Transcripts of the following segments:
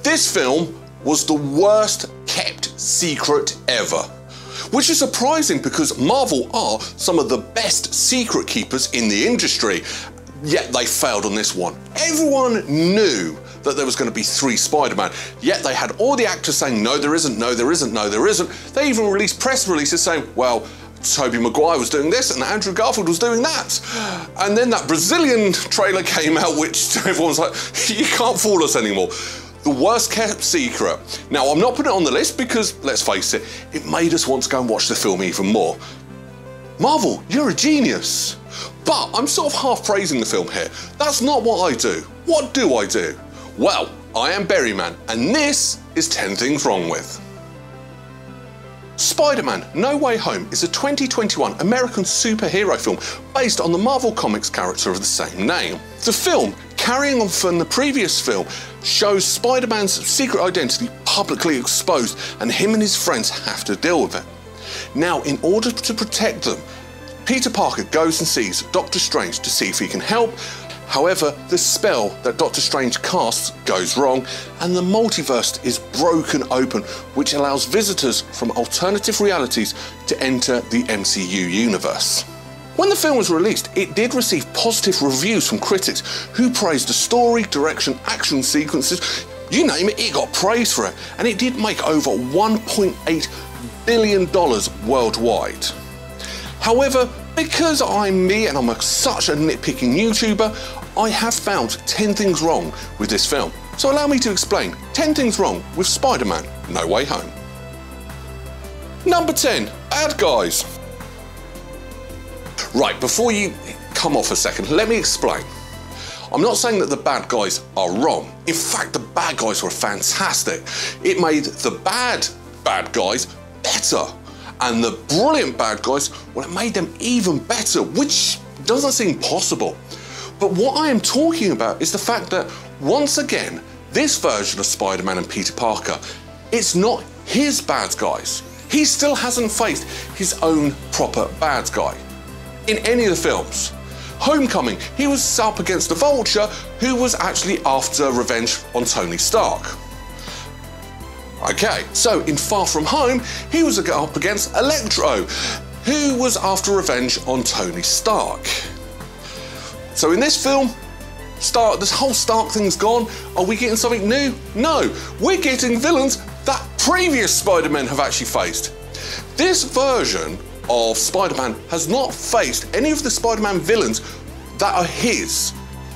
This film was the worst kept secret ever. Which is surprising because Marvel are some of the best secret keepers in the industry, yet they failed on this one. Everyone knew that there was going to be 3 Spider-Man, yet they had all the actors saying, no there isn't, no there isn't, no there isn't. They even released press releases saying, well, Tobey Maguire was doing this and Andrew Garfield was doing that. And then that Brazilian trailer came out, which everyone was like, you can't fool us anymore. The worst kept secret. Now, I'm not putting it on the list because, let's face it, it made us want to go and watch the film even more. Marvel, you're a genius. But I'm sort of half praising the film here. That's not what I do. What do I do? Well, I am Berryman, and this is 10 Things Wrong With. Spider-Man No Way Home is a 2021 American superhero film based on the Marvel Comics character of the same name. The film, carrying on from the previous film, shows Spider-Man's secret identity publicly exposed and him and his friends have to deal with it. Now, in order to protect them, Peter Parker goes and sees Doctor Strange to see if he can help. However, the spell that Doctor Strange casts goes wrong and the multiverse is broken open, which allows visitors from alternative realities to enter the MCU universe. When the film was released, it did receive positive reviews from critics who praised the story, direction, action sequences, you name it, it got praise for it, and it did make over $1.8 billion worldwide. However, because I'm me and I'm such a nitpicking YouTuber, I have found 10 things wrong with this film. So allow me to explain 10 things wrong with Spider-Man No Way Home. Number 10, bad guys. Right, before you come off a second, let me explain. I'm not saying that the bad guys are wrong. In fact, the bad guys were fantastic. It made the bad guys better. And the brilliant bad guys, well, it made them even better, which doesn't seem possible. But what I am talking about is the fact that, once again, this version of Spider-Man and Peter Parker, it's not his bad guys. He still hasn't faced his own proper bad guy in any of the films. Homecoming, he was up against the Vulture, who was actually after revenge on Tony Stark. Okay, so in Far From Home, he was up against Electro, who was after revenge on Tony Stark. So in this film, this whole Stark thing's gone. Are we getting something new? No, we're getting villains that previous Spider-Men have actually faced. This version of Spider-Man has not faced any of the Spider-Man villains that are his.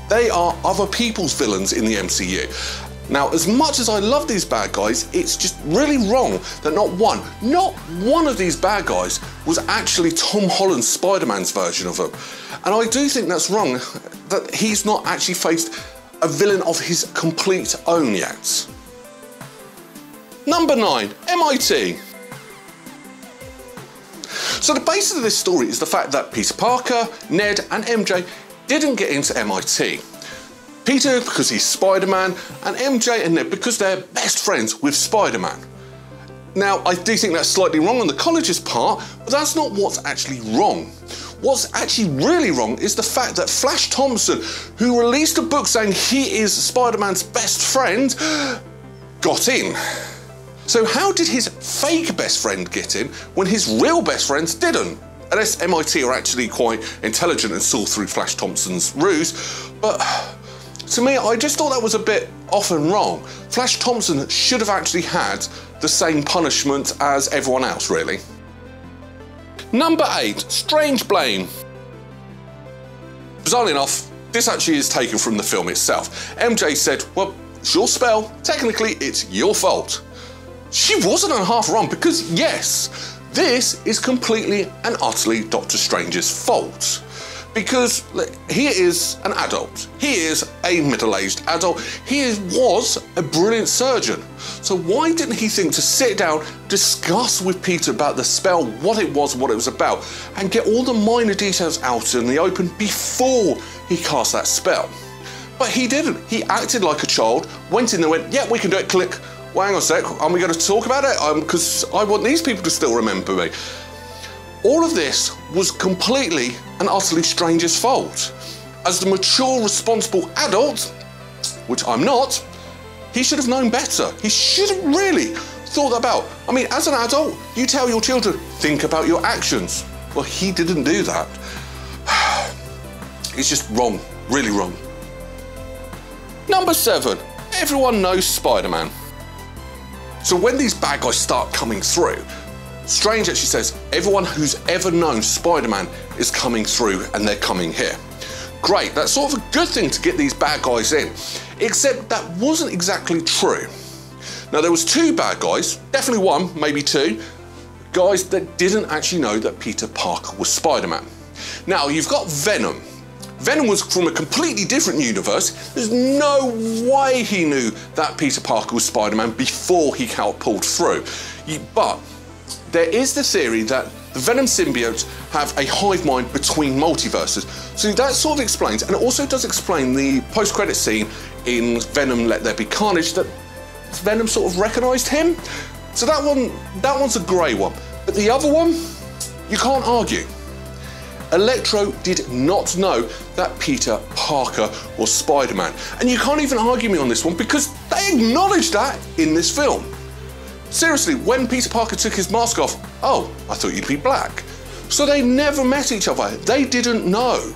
They are other people's villains in the MCU. Now, as much as I love these bad guys, it's just really wrong that not one of these bad guys was actually Tom Holland's Spider-Man's version of them. And I do think that's wrong, that he's not actually faced a villain of his complete own yet. Number 9, MIT. So the basis of this story is the fact that Peter Parker, Ned and MJ didn't get into MIT. Peter because he's Spider-Man, and MJ and Ned because they're best friends with Spider-Man. Now, I do think that's slightly wrong on the college's part, but that's not what's actually wrong. What's actually really wrong is the fact that Flash Thompson, who released a book saying he is Spider-Man's best friend, got in. So how did his fake best friend get in when his real best friends didn't? Unless MIT are actually quite intelligent and saw through Flash Thompson's ruse, but to me, I just thought that was a bit off and wrong. Flash Thompson should have actually had the same punishment as everyone else, really. Number 8, Strange Blame. Bizarrely enough, this actually is taken from the film itself. MJ said, well, it's your spell, technically it's your fault. She wasn't half wrong because yes, this is completely and utterly Doctor Strange's fault. Because he is an adult, he is a middle-aged adult, he was a brilliant surgeon. So why didn't he think to sit down, discuss with Peter about the spell, what it was about, and get all the minor details out in the open before he cast that spell? But he didn't. He acted like a child, went in there, went, yeah, we can do it, click. Well, hang on a sec, are we going to talk about it? Because I want these people to still remember me. All of this was completely and utterly Strange's fault. As the mature, responsible adult, which I'm not, He should have known better. He should have really thought about. I mean, as an adult, you tell your children, think about your actions. Well, he didn't do that. It's just wrong, really wrong. Number 7, everyone knows Spider-Man. So when these bad guys start coming through, Strange actually says, everyone who's ever known Spider-Man is coming through and they're coming here. Great, that's sort of a good thing to get these bad guys in, except that wasn't exactly true. Now there was 2 bad guys, definitely 1, maybe 2, guys that didn't actually know that Peter Parker was Spider-Man. Now you've got Venom. Venom was from a completely different universe. There's no way he knew that Peter Parker was Spider-Man before he pulled through. But there is the theory that the Venom symbiotes have a hive mind between multiverses. So that sort of explains, and it also does explain the post-credit scene in Venom Let There Be Carnage, that Venom sort of recognised him. So that one's a grey one. But the other one, you can't argue. Electro did not know that Peter Parker was Spider-Man. And you can't even argue me on this one because they acknowledged that in this film. Seriously, when Peter Parker took his mask off, oh, I thought you'd be black. So they never met each other. They didn't know.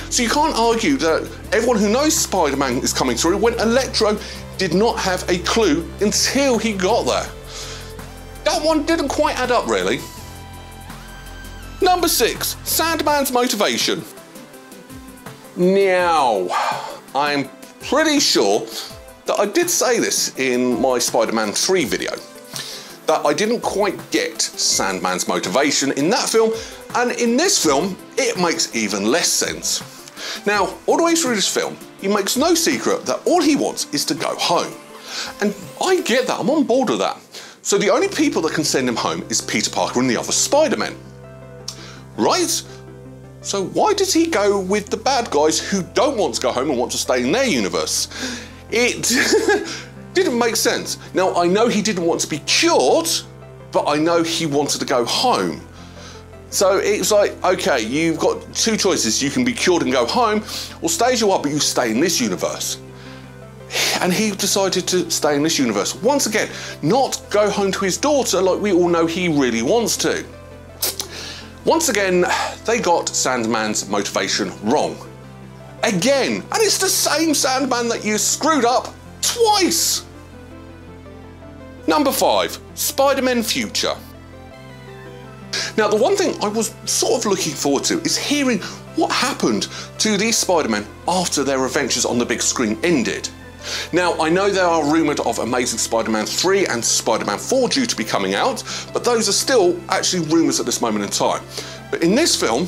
So you can't argue that everyone who knows Spider-Man is coming through when Electro did not have a clue until he got there. That one didn't quite add up, really. Number 6, Sandman's motivation. Now, I'm pretty sure that I did say this in my Spider-Man 3 video, that I didn't quite get Sandman's motivation in that film, and in this film, it makes even less sense. Now, all the way through this film, he makes no secret that all he wants is to go home. And I get that, I'm on board with that. So the only people that can send him home is Peter Parker and the other Spider-Men. Right? So why does he go with the bad guys who don't want to go home and want to stay in their universe? It didn't make sense. Now, I know he didn't want to be cured, but I know he wanted to go home. So it's like, okay, you've got 2 choices. You can be cured and go home, or stay as you are, but you stay in this universe. And he decided to stay in this universe. Once again, not go home to his daughter like we all know he really wants to. Once again, they got Sandman's motivation wrong. Again, and it's the same Sandman that you screwed up twice. Number 5, Spider-Man Future. Now, the one thing I was sort of looking forward to is hearing what happened to these Spider-Men after their adventures on the big screen ended. Now, I know there are rumoured of Amazing Spider-Man 3 and Spider-Man 4 due to be coming out, but those are still actually rumours at this moment in time. But in this film,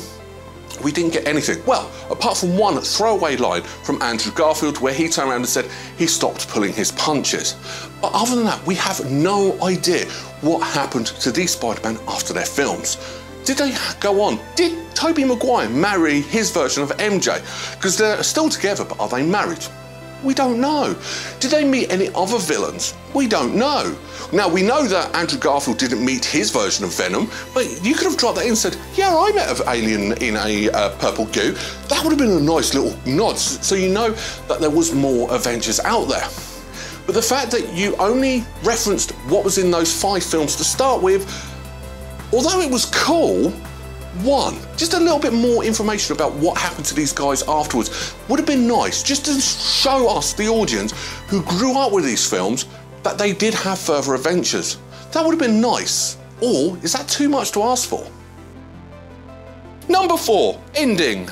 we didn't get anything. Well, apart from one throwaway line from Andrew Garfield where he turned around and said he stopped pulling his punches. But other than that, we have no idea what happened to these Spider-Men after their films. Did they go on? Did Tobey Maguire marry his version of MJ? Because they're still together, but are they married? We don't know. Did they meet any other villains? We don't know. Now, we know that Andrew Garfield didn't meet his version of Venom, but you could have dropped that in and said, yeah, I met an alien in a purple goo. That would have been a nice little nod, so you know that there was more Avengers out there. But the fact that you only referenced what was in those 5 films to start with, although it was cool, just a little bit more information about what happened to these guys afterwards would have been nice, just to show us, the audience, who grew up with these films, that they did have further adventures. That would have been nice. Or is that too much to ask for? Number 4, ending.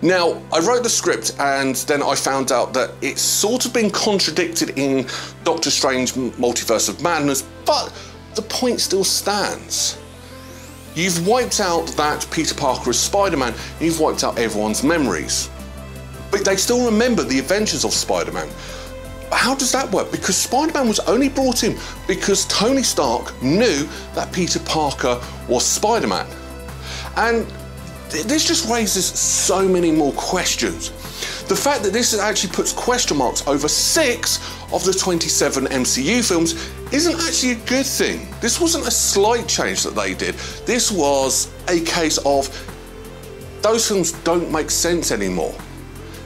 Now, I wrote the script and then I found out that it's sort of been contradicted in Doctor Strange Multiverse of Madness, but the point still stands. You've wiped out that Peter Parker is Spider-Man, and you've wiped out everyone's memories. But they still remember the adventures of Spider-Man. How does that work? Because Spider-Man was only brought in because Tony Stark knew that Peter Parker was Spider-Man. And this just raises so many more questions. The fact that this actually puts question marks over 6 of the 27 MCU films isn't actually a good thing. This wasn't a slight change that they did. This was a case of those films don't make sense anymore.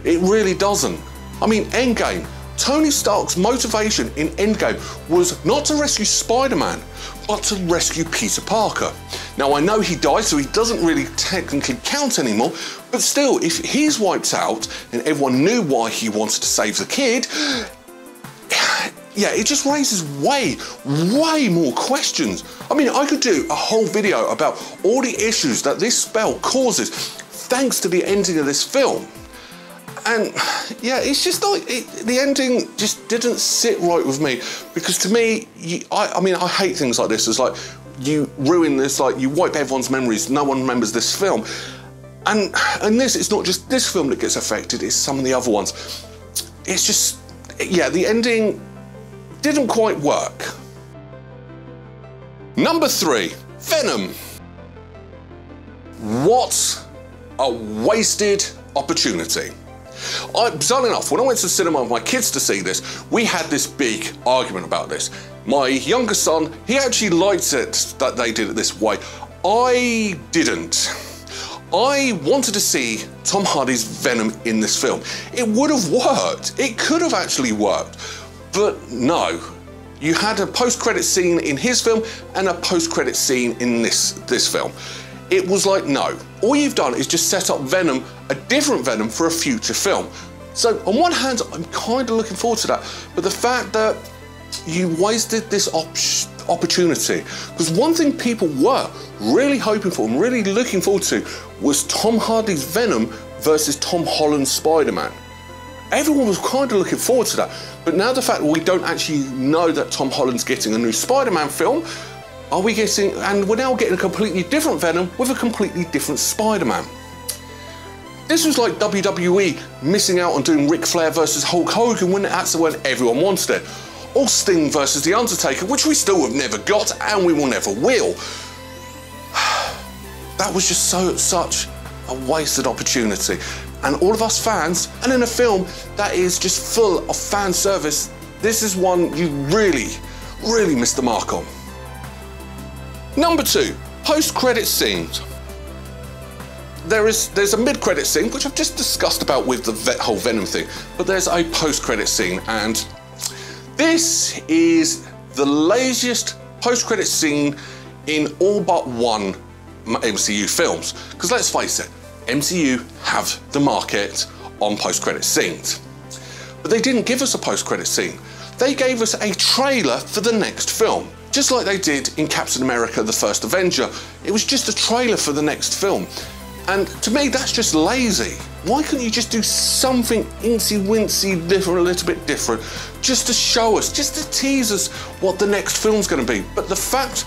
It really doesn't. I mean, Endgame Tony Stark's motivation in Endgame was not to rescue Spider-Man, but to rescue Peter Parker. Now, I know he died, so he doesn't really technically count anymore, but still, if he's wiped out and everyone knew why he wanted to save the kid, yeah, it just raises way more questions. I mean, I could do a whole video about all the issues that this spell causes thanks to the ending of this film. And yeah, it's just like, the ending just didn't sit right with me, because to me, I mean, I hate things like this. It's like, you ruin this, like you wipe everyone's memories, no one remembers this film. And this, it's not just this film that gets affected, it's some of the other ones. It's just, yeah, the ending didn't quite work. Number 3, Venom. What a wasted opportunity. Bizarrely enough, when I went to the cinema with my kids to see this, we had this big argument about this. My younger son, he actually liked it that they did it this way. I didn't. I wanted to see Tom Hardy's Venom in this film. It would have worked. It could have actually worked. But no. You had a post-credit scene in his film and a post-credit scene in this film. It was like, no. All you've done is just set up Venom, a different Venom, for a future film. So on one hand, I'm kind of looking forward to that, but the fact that you wasted this opportunity, because one thing people were really hoping for and really looking forward to was Tom Hardy's Venom versus Tom Holland's Spider-Man. Everyone was kind of looking forward to that, but now the fact that we don't actually know that Tom Holland's getting a new Spider-Man film, and we're now getting a completely different Venom with a completely different Spider-Man. This was like WWE missing out on doing Ric Flair versus Hulk Hogan when that's when everyone wanted it. Or Sting versus The Undertaker, which we still have never got and we will never will. That was just such a wasted opportunity. And all of us fans, and in a film that is just full of fan service, this is one you really missed the mark on. Number 2, post-credit scenes. There's a mid-credit scene, which I've just discussed about with the whole Venom thing, but there's a post-credit scene, and this is the laziest post-credit scene in all but one MCU films. Because let's face it, MCU have the market on post-credit scenes. But they didn't give us a post-credit scene. They gave us a trailer for the next film. Just like they did in Captain America: The First Avenger. It was just a trailer for the next film. And to me, that's just lazy. Why couldn't you just do something incy-wincy different, a little bit different, just to show us, just to tease us what the next film's going to be? But the fact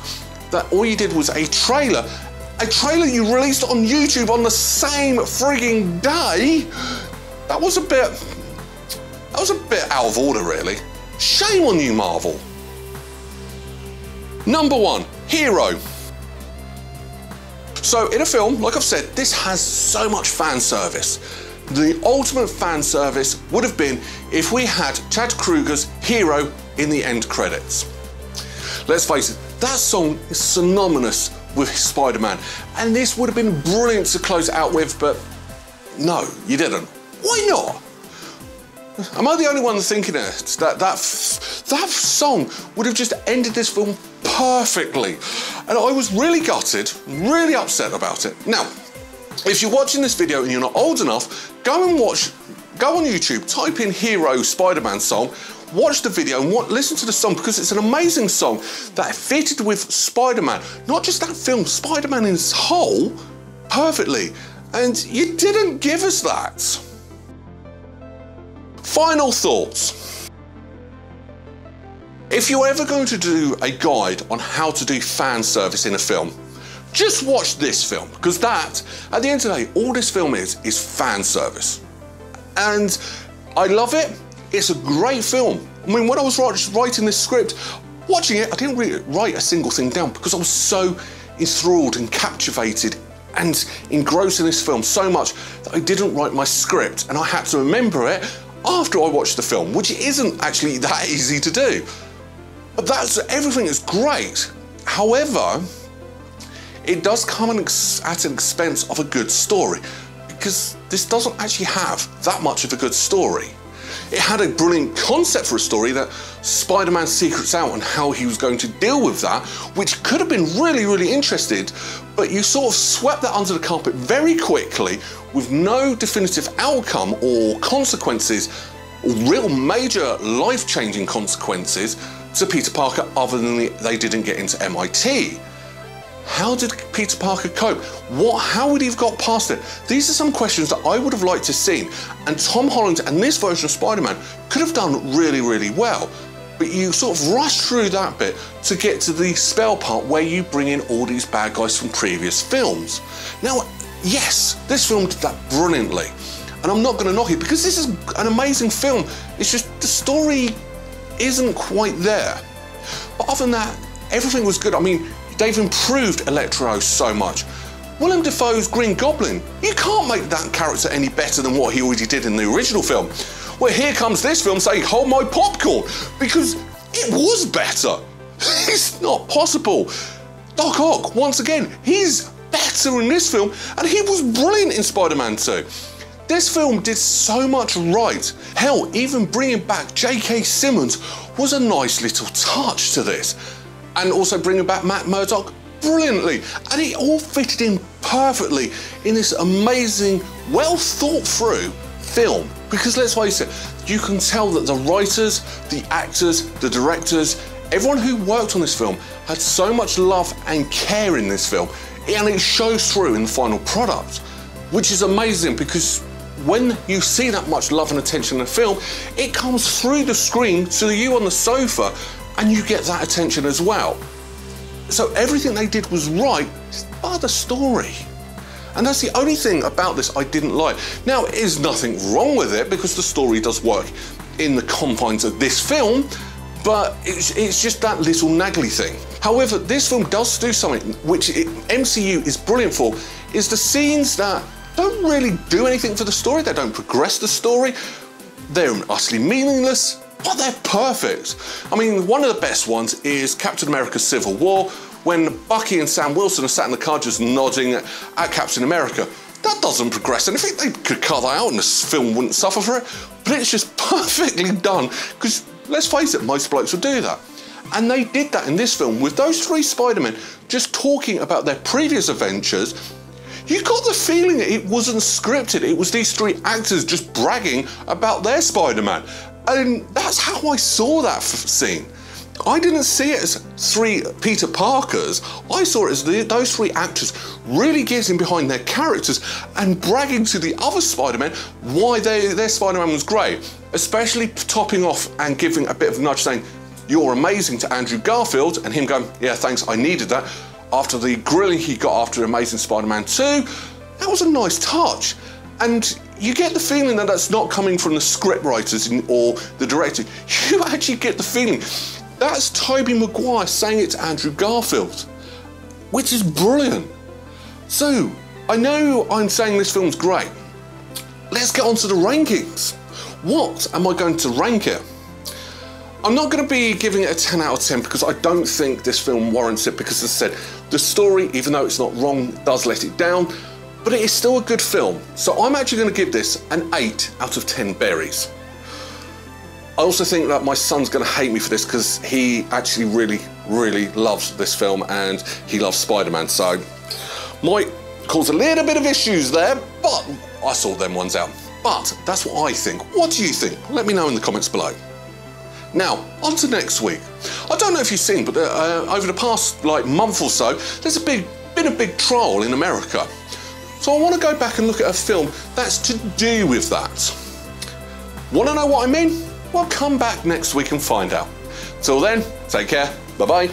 that all you did was a trailer you released on YouTube on the same frigging day, that was a bit out of order, really. Shame on you, Marvel. Number 1, Hero. So in a film, like I've said, this has so much fan service. The ultimate fan service would have been if we had Chad Kroeger's Hero in the end credits. Let's face it, that song is synonymous with Spider-Man, and this would have been brilliant to close it out with, but no, you didn't. Why not? Am I the only one thinking it? That song would have just ended this film perfectly. And I was really gutted, really upset about it. Now, if you're watching this video and you're not old enough, go on YouTube, type in Hero Spider-Man song, watch the video and listen to the song, because it's an amazing song that fitted with Spider-Man. Not just that film, Spider-Man in its whole, perfectly. And you didn't give us that. Final thoughts. If you're ever going to do a guide on how to do fan service in a film, just watch this film, because that, at the end of the day, all this film is fan service. And I love it. It's a great film. I mean, when I was writing this script, watching it, I didn't really write a single thing down because I was so enthralled and captivated and engrossed in this film so much that I didn't write my script, and I had to remember it after I watched the film, which isn't actually that easy to do. But everything is great. However, it does come at an expense of a good story, because this doesn't actually have that much of a good story. It had a brilliant concept for a story, that Spider-Man's secrets out and how he was going to deal with that, which could have been really, really interesting, but you sort of swept that under the carpet very quickly with no definitive outcome or consequences, or real major life-changing consequences to Peter Parker, other than they didn't get into MIT. How did Peter Parker cope? How would he have got past it? These are some questions that I would have liked to see, and Tom Holland and this version of Spider-Man could have done really, really well. But you sort of rush through that bit to get to the spell part where you bring in all these bad guys from previous films. Now, yes, this film did that brilliantly, and I'm not going to knock it because this is an amazing film. It's just the story isn't quite there. But other than that, everything was good. I mean, they've improved Electro so much. Willem Dafoe's Green Goblin, you can't make that character any better than what he already did in the original film. Well, here comes this film saying, hold my popcorn, because it was better. It's not possible. Doc Ock, once again, he's better in this film, and he was brilliant in Spider-Man 2. This film did so much right. Hell, even bringing back J.K. Simmons was a nice little touch to this. And also bringing back Matt Murdock brilliantly. And it all fitted in perfectly in this amazing, well thought through film. Because let's face it, you can tell that the writers, the actors, the directors, everyone who worked on this film had so much love and care in this film. And it shows through in the final product, which is amazing because when you see that much love and attention in a film, it comes through the screen to you on the sofa, and you get that attention as well. So everything they did was right, but the story. And that's the only thing about this I didn't like. Now, there's nothing wrong with it because the story does work in the confines of this film, but it's just that little naggly thing. However, this film does do something which MCU is brilliant for, is the scenes that don't really do anything for the story, they don't progress the story, they're utterly meaningless, but they're perfect. I mean, one of the best ones is Captain America Civil War, when Bucky and Sam Wilson are sat in the car just nodding at Captain America. That doesn't progress anything. They could cut that out and this film wouldn't suffer for it, but it's just perfectly done, because let's face it, most blokes would do that. And they did that in this film with those three Spider-Men just talking about their previous adventures. You got the feeling it wasn't scripted, it was these three actors just bragging about their Spider-Man. And that's how I saw that scene. I didn't see it as three Peter Parkers, I saw it as those three actors really getting behind their characters and bragging to the other Spider-Men why their Spider-Man was great, especially topping off and giving a bit of a nudge saying, "You're amazing" to Andrew Garfield, and him going, "Yeah, thanks, I needed that." After the grilling he got after Amazing Spider-Man 2, that was a nice touch. And you get the feeling that that's not coming from the script writers or the director. You actually get the feeling that's Tobey Maguire saying it to Andrew Garfield, which is brilliant. So, I know I'm saying this film's great. Let's get on to the rankings. What am I going to rank it? I'm not going to be giving it a 10 out of 10 because I don't think this film warrants it, because as I said, the story, even though it's not wrong, does let it down, but it is still a good film. So I'm actually going to give this an 8 out of 10 berries. I also think that my son's going to hate me for this because he actually really, really loves this film and he loves Spider-Man, so might cause a little bit of issues there, but I sort them ones out. But that's what I think. What do you think? Let me know in the comments below. Now, on to next week. I don't know if you've seen, but over the past month or so, there's been a big trial in America. So I want to go back and look at a film that's to do with that. Want to know what I mean? Well, come back next week and find out. Till then, take care. Bye-bye.